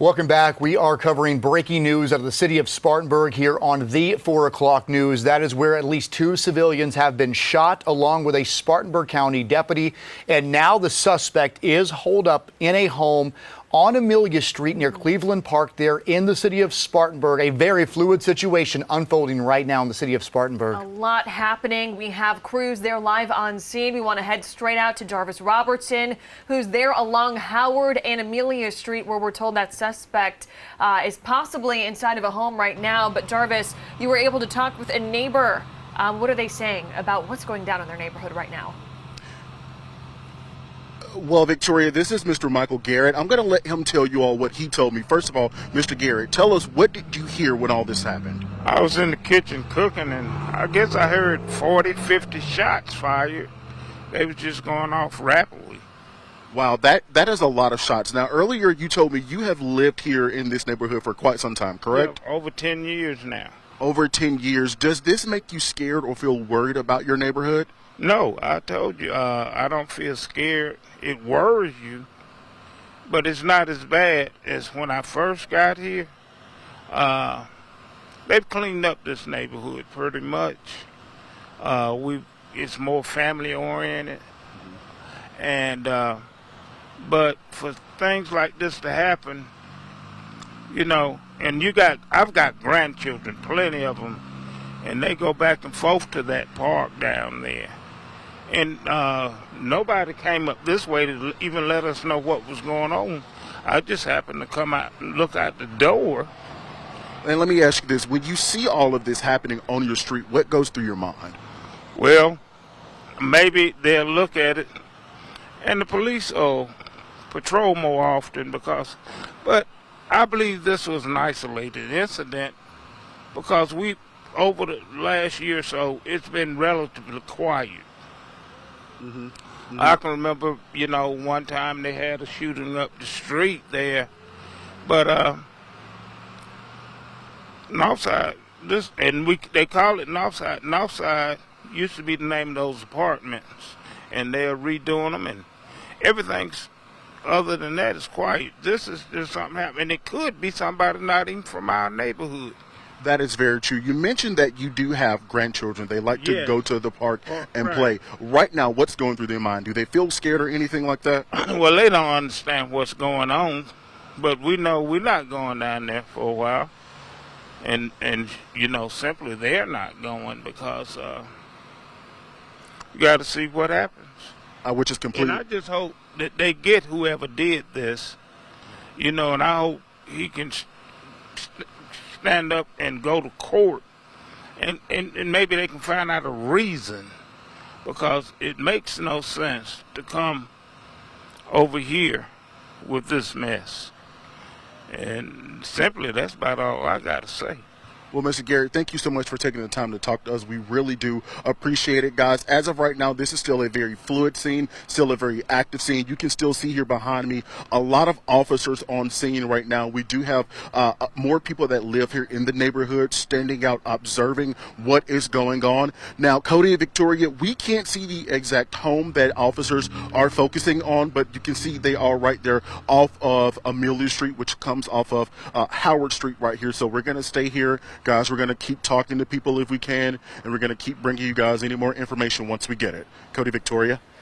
Welcome back. We are covering breaking news out of the city of Spartanburg here on the 4 o'clock news. That is where at least 2 civilians have been shot, along with a Spartanburg County deputy. And now the suspect is holed up in a home on Amelia Street near Cleveland Park there in the city of Spartanburg. A very fluid situation unfolding right now in the city of Spartanburg. A lot happening. We have crews there live on scene. We want to head straight out to Jarvis Robertson, who's there along Howard and Amelia Street, where we're told that suspect is possibly inside of a home right now. But Jarvis, you were able to talk with a neighbor. What are they saying about what's going down in their neighborhood right now? Well, Victoria, this is Mr. Michael Garrett. I'm going to let him tell you all what he told me. First of all, Mr. Garrett, tell us, what did you hear when all this happened? I was in the kitchen cooking, and I guess I heard 40, 50 shots fired. They was just going off rapidly. Wow, that is a lot of shots. Now, earlier you told me you have lived here in this neighborhood for quite some time, correct? Yeah, over 10 years now. Over 10 years. Does this make you scared or feel worried about your neighborhood? No, I told you, I don't feel scared. It worries you, but it's not as bad as when I first got here. They've cleaned up this neighborhood pretty much. It's more family oriented, and but for things like this to happen, you know, and I've got grandchildren, plenty of them, and they go back and forth to that park down there. And nobody came up this way to even let us know what was going on. I just happened to come out and look out the door. And let me ask you this. When you see all of this happening on your street, what goes through your mind? Well, maybe they'll look at it, and the police will patrol more often but I believe this was an isolated incident because over the last year or so, it's been relatively quiet. Mm-hmm. Mm-hmm. I can remember, one time they had a shooting up the street there, but Northside, they call it Northside. Northside used to be the name of those apartments, and they're redoing them, and everything's other than that is quiet. This is just something happening. It could be somebody not even from our neighborhood. That is very true. You mentioned that you do have grandchildren. They like to go to the park and play. Right now, what's going through their mind? Do they feel scared or anything like that? Well, they don't understand what's going on, but we know we're not going down there for a while. And simply they're not going because you got to see what happens. Which is completely. And I just hope that they get whoever did this, and I hope he can stand up and go to court, and maybe they can find out a reason, because it makes no sense to come over here with this mess. And simply, that's about all I got to say. Well, Mr. Garrett, thank you so much for taking the time to talk to us. We really do appreciate it, guys. As of right now, this is still a very fluid scene, still a very active scene. You can still see here behind me a lot of officers on scene right now. We do have more people that live here in the neighborhood standing out, observing what is going on. Now, Cody and Victoria, we can't see the exact home that officers are focusing on, but you can see they are right there off of Amelia Street, which comes off of Howard Street right here. So we're going to stay here. Guys, we're going to keep talking to people if we can, and we're going to keep bringing you guys any more information once we get it. Cody, Victoria.